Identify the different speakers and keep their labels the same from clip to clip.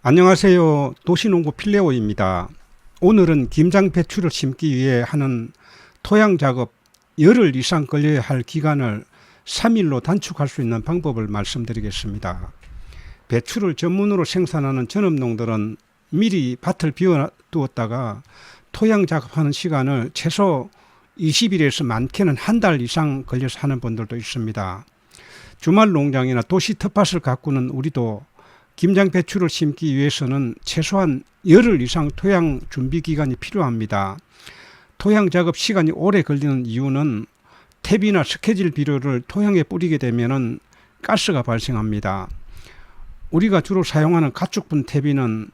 Speaker 1: 안녕하세요. 도시농부 필레오입니다. 오늘은 김장 배추를 심기 위해 하는 토양 작업 열흘 이상 걸려야 할 기간을 3일로 단축할 수 있는 방법을 말씀드리겠습니다. 배추를 전문으로 생산하는 전업농들은 미리 밭을 비워두었다가 토양 작업하는 시간을 최소 20일에서 많게는 한 달 이상 걸려서 하는 분들도 있습니다. 주말 농장이나 도시 텃밭을 가꾸는 우리도 김장 배추를 심기 위해서는 최소한 열흘 이상 토양 준비 기간이 필요합니다. 토양 작업 시간이 오래 걸리는 이유는 퇴비나 스케질 비료를 토양에 뿌리게 되면 가스가 발생합니다. 우리가 주로 사용하는 가축분 퇴비는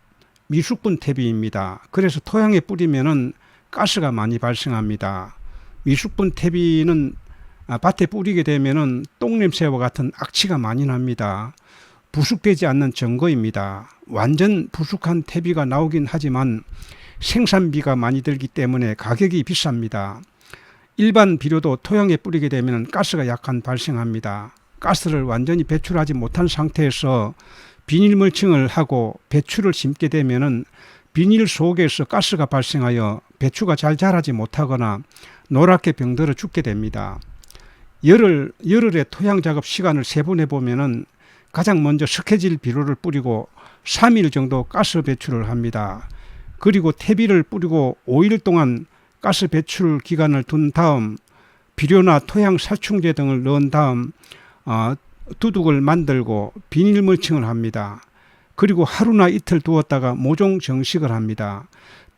Speaker 1: 미숙분 퇴비입니다. 그래서 토양에 뿌리면 가스가 많이 발생합니다. 미숙분 퇴비는 밭에 뿌리게 되면 똥냄새와 같은 악취가 많이 납니다. 부숙되지 않는 증거입니다. 완전 부숙한 퇴비가 나오긴 하지만 생산비가 많이 들기 때문에 가격이 비쌉니다. 일반 비료도 토양에 뿌리게 되면 가스가 약간 발생합니다. 가스를 완전히 배출하지 못한 상태에서 비닐 멀칭을 하고 배추를 심게 되면 비닐 속에서 가스가 발생하여 배추가 잘 자라지 못하거나 노랗게 병들어 죽게 됩니다. 열흘의 토양 작업 시간을 세분해 보면 가장 먼저 스케질 비료를 뿌리고 3일 정도 가스 배출을 합니다. 그리고 퇴비를 뿌리고 5일 동안 가스 배출 기간을 둔 다음 비료나 토양 살충제 등을 넣은 다음 두둑을 만들고 비닐 멀칭을 합니다. 그리고 하루나 이틀 두었다가 모종 정식을 합니다.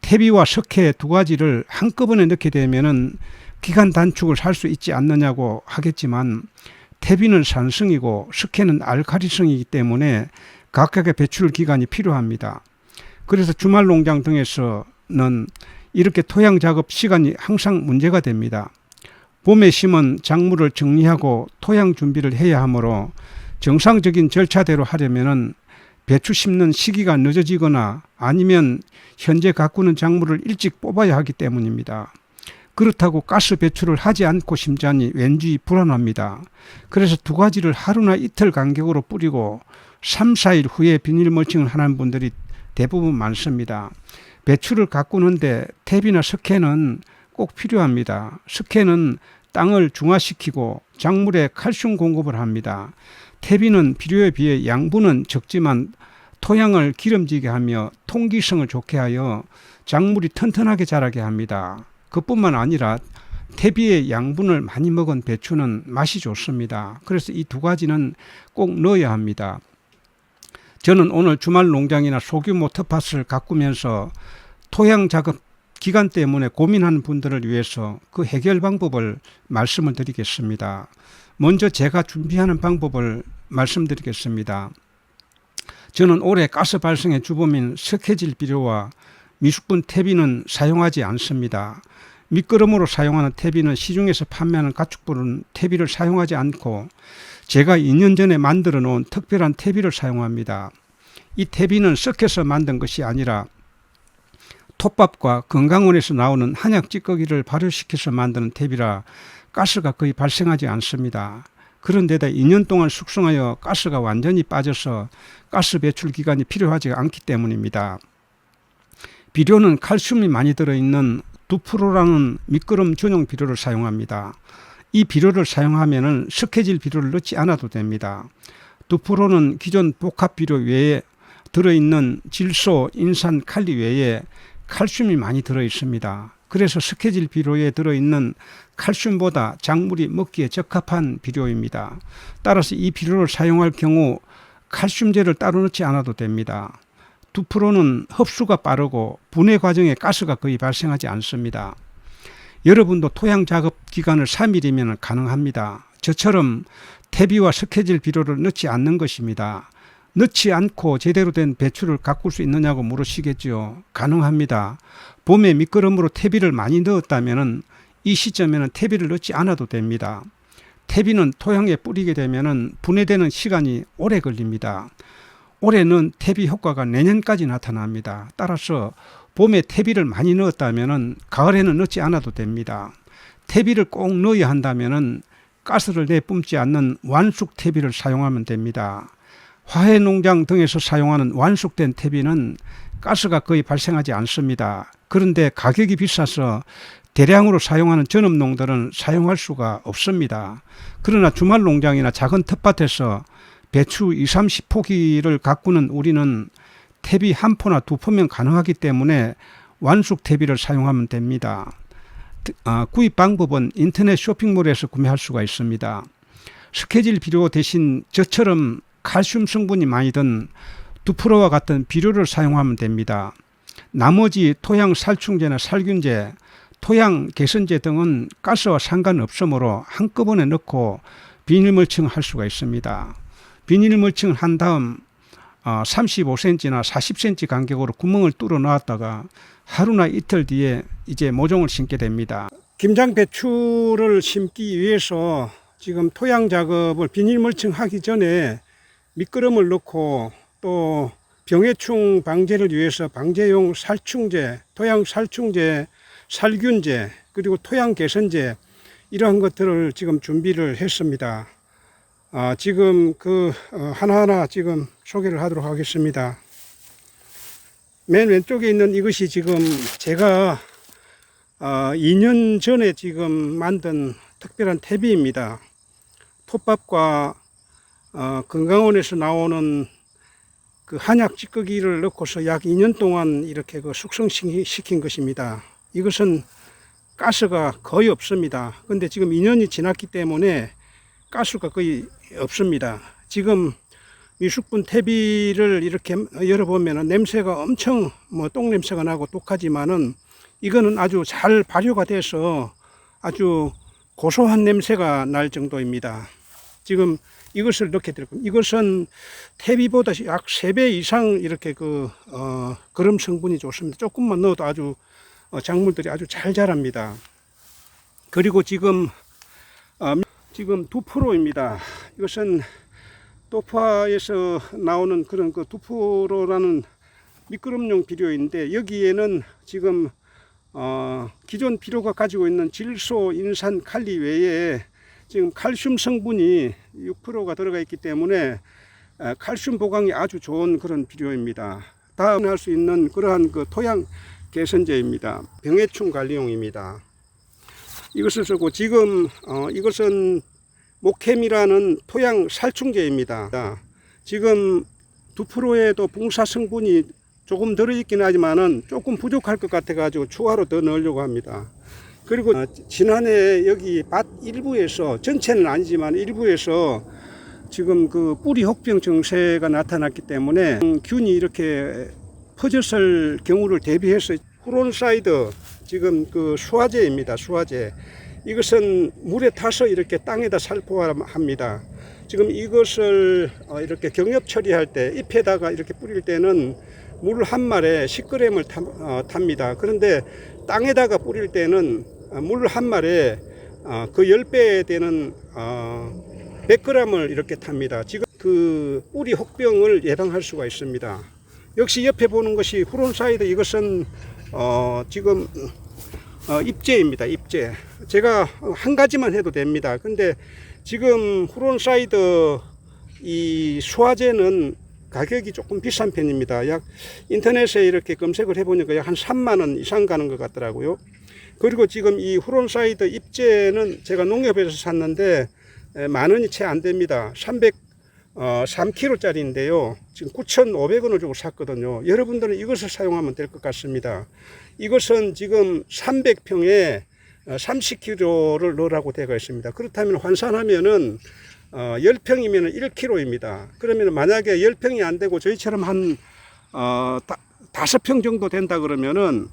Speaker 1: 퇴비와 석회 두 가지를 한꺼번에 넣게 되면 기간 단축을 할 수 있지 않느냐고 하겠지만 퇴비는 산성이고 석회는 알칼리성이기 때문에 각각의 배출 기간이 필요합니다. 그래서 주말 농장 등에서는 이렇게 토양 작업 시간이 항상 문제가 됩니다. 봄에 심은 작물을 정리하고 토양 준비를 해야 하므로 정상적인 절차대로 하려면 배추 심는 시기가 늦어지거나 아니면 현재 가꾸는 작물을 일찍 뽑아야 하기 때문입니다. 그렇다고 가스 배출을 하지 않고 심자니 왠지 불안합니다. 그래서 두 가지를 하루나 이틀 간격으로 뿌리고 3, 4일 후에 비닐 멀칭을 하는 분들이 대부분 많습니다. 배추를 가꾸는데 퇴비나 석회는 꼭 필요합니다. 석회는 땅을 중화시키고 작물에 칼슘 공급을 합니다. 퇴비는 비료에 비해 양분은 적지만 토양을 기름지게 하며 통기성을 좋게 하여 작물이 튼튼하게 자라게 합니다. 그뿐만 아니라 퇴비의 양분을 많이 먹은 배추는 맛이 좋습니다. 그래서 이 두 가지는 꼭 넣어야 합니다. 저는 오늘 주말 농장이나 소규모 텃밭을 가꾸면서 토양 작업 기간 때문에 고민하는 분들을 위해서 그 해결 방법을 말씀을 드리겠습니다. 먼저 제가 준비하는 방법을 말씀드리겠습니다. 저는 올해 가스 발생의 주범인 석회질 비료와 미숙분 퇴비는 사용하지 않습니다. 밑거름으로 사용하는 퇴비는 시중에서 판매하는 가축분 퇴비를 사용하지 않고 제가 2년 전에 만들어 놓은 특별한 퇴비를 사용합니다. 이 퇴비는 섞여서 만든 것이 아니라 톱밥과 건강원에서 나오는 한약 찌꺼기를 발효시켜서 만드는 퇴비라 가스가 거의 발생하지 않습니다. 그런데다 2년 동안 숙성하여 가스가 완전히 빠져서 가스 배출 기간이 필요하지 않기 때문입니다. 비료는 칼슘이 많이 들어있는 두프로라는 미끄럼 전용 비료를 사용합니다. 이 비료를 사용하면 석회질 비료를 넣지 않아도 됩니다. 두프로는 기존 복합 비료 외에 들어있는 질소, 인산, 칼리 외에 칼슘이 많이 들어있습니다. 그래서 석회질 비료에 들어있는 칼슘보다 작물이 먹기에 적합한 비료입니다. 따라서 이 비료를 사용할 경우 칼슘제를 따로 넣지 않아도 됩니다. 두프로는 흡수가 빠르고 분해 과정에 가스가 거의 발생하지 않습니다. 여러분도 토양 작업 기간을 3일이면 가능합니다. 저처럼 퇴비와 석회질 비료를 넣지 않는 것입니다. 넣지 않고 제대로 된 배추를 가꿀 수 있느냐고 물으시겠죠. 가능합니다. 봄에 밑거름으로 퇴비를 많이 넣었다면 이 시점에는 퇴비를 넣지 않아도 됩니다. 퇴비는 토양에 뿌리게 되면 분해되는 시간이 오래 걸립니다. 올해는 퇴비 효과가 내년까지 나타납니다. 따라서 봄에 퇴비를 많이 넣었다면 가을에는 넣지 않아도 됩니다. 퇴비를 꼭 넣어야 한다면 가스를 내뿜지 않는 완숙 퇴비를 사용하면 됩니다. 화훼 농장 등에서 사용하는 완숙된 퇴비는 가스가 거의 발생하지 않습니다. 그런데 가격이 비싸서 대량으로 사용하는 전업농들은 사용할 수가 없습니다. 그러나 주말 농장이나 작은 텃밭에서 배추 20, 30포기를 가꾸는 우리는 퇴비 한 포나 두 포면 가능하기 때문에 완숙 퇴비를 사용하면 됩니다. 구입 방법은 인터넷 쇼핑몰에서 구매할 수가 있습니다. 스케질 비료 대신 저처럼 칼슘 성분이 많이 든 2%와 같은 비료를 사용하면 됩니다. 나머지 토양 살충제나 살균제, 토양 개선제 등은 가스와 상관없으므로 한꺼번에 넣고 비닐 멀칭할 수가 있습니다. 비닐 멀칭을 한 다음 35cm나 40cm 간격으로 구멍을 뚫어 놨다가 하루나 이틀 뒤에 이제 모종을 심게 됩니다. 김장 배추를 심기 위해서 지금 토양 작업을 비닐 멀칭하기 전에 미끄럼을 넣고 또 병해충 방제를 위해서 방제용 살충제, 토양 살충제, 살균제, 그리고 토양 개선제 이러한 것들을 지금 준비를 했습니다. 지금 하나하나 지금 소개를 하도록 하겠습니다. 맨 왼쪽에 있는 이것이 지금 제가 2년 전에 지금 만든 특별한 퇴비입니다. 톱밥과 건강원에서 나오는 그 한약 찌꺼기를 넣고서 약 2년 동안 이렇게 숙성시킨 것입니다. 이것은 가스가 거의 없습니다. 근데 지금 2년이 지났기 때문에 가스가 거의 없습니다. 지금 미숙분 퇴비를 이렇게 열어보면 냄새가 엄청 똥 냄새가 나고 독하지만은 이거는 아주 잘 발효가 돼서 아주 고소한 냄새가 날 정도입니다. 지금 이것을 넣게 될 겁니다. 이것은 퇴비보다 약 3배 이상 이렇게 거름 성분이 좋습니다. 조금만 넣어도 아주 작물들이 아주 잘 자랍니다. 그리고 지금 2%입니다. 이것은 도파에서 나오는 그런 2%라는 미끄럼용 비료인데 여기에는 지금 기존 비료가 가지고 있는 질소, 인산, 칼리 외에 지금 칼슘 성분이 6%가 들어가 있기 때문에 칼슘 보강이 아주 좋은 그런 비료입니다. 다음에 할 수 있는 그러한 토양 개선제입니다. 병해충 관리용입니다. 이것을 쓰고 지금 이것은 모캠이라는 토양 살충제입니다. 지금 2%에도 붕사 성분이 조금 들어있긴 하지만은 조금 부족할 것 같아 가지고 추가로 더 넣으려고 합니다. 그리고 지난해 여기 밭 일부에서, 전체는 아니지만 일부에서 지금 뿌리 혹병 증세가 나타났기 때문에 균이 이렇게 퍼졌을 경우를 대비해서 후론사이드, 지금 수화제입니다. 수화제. 이것은 물에 타서 이렇게 땅에다 살포합니다. 지금 이것을 이렇게 경엽 처리할 때 잎에다가 이렇게 뿌릴 때는 물 한 말에 10g을 탑니다. 그런데 땅에다가 뿌릴 때는 물 한 말에 그 10배 되는 100g을 이렇게 탑니다. 지금 뿌리 혹병을 예방할 수가 있습니다. 역시 옆에 보는 것이 후론사이드, 이것은 지금 입제입니다. 입제. 제가 한 가지만 해도 됩니다. 근데 지금 후론사이드 이 수화제는 가격이 조금 비싼 편입니다. 약 인터넷에 이렇게 검색을 해보니까 약 한 3만 원 이상 가는 것 같더라고요. 그리고 지금 이 후론사이드 입제는 제가 농협에서 샀는데 10,000원이 채 안 됩니다. 3kg 짜리인데요. 지금 9,500원을 주고 샀거든요. 여러분들은 이것을 사용하면 될 것 같습니다. 이것은 지금 300평에 30kg를 넣으라고 되어 있습니다. 그렇다면 환산하면은 10평이면 1kg입니다. 그러면 만약에 10평이 안 되고 저희처럼 한 5평 정도 된다 그러면은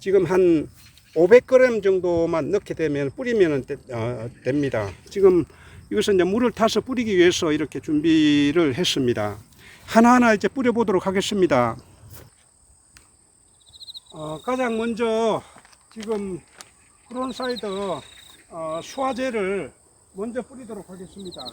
Speaker 1: 지금 한 500g 정도만 넣게 되면 뿌리면 됩니다. 지금 이것은 이제 물을 타서 뿌리기 위해서 이렇게 준비를 했습니다. 하나하나 이제 뿌려보도록 하겠습니다. 가장 먼저 지금 후론사이드 수화제를 먼저 뿌리도록 하겠습니다.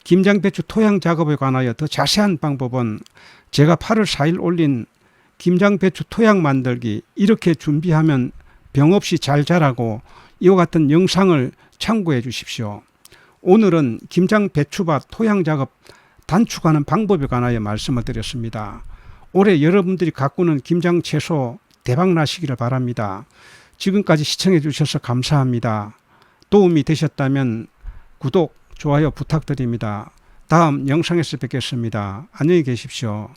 Speaker 1: 김장배추 토양 작업에 관하여 더 자세한 방법은 제가 8월 4일 올린 김장배추 토양 만들기 이렇게 준비하면 병 없이 잘 자라고 이와 같은 영상을 참고해 주십시오. 오늘은 김장배추밭 토양 작업 단축하는 방법에 관하여 말씀을 드렸습니다. 올해 여러분들이 가꾸는 김장채소 대박나시기를 바랍니다. 지금까지 시청해 주셔서 감사합니다. 도움이 되셨다면 구독, 좋아요 부탁드립니다. 다음 영상에서 뵙겠습니다. 안녕히 계십시오.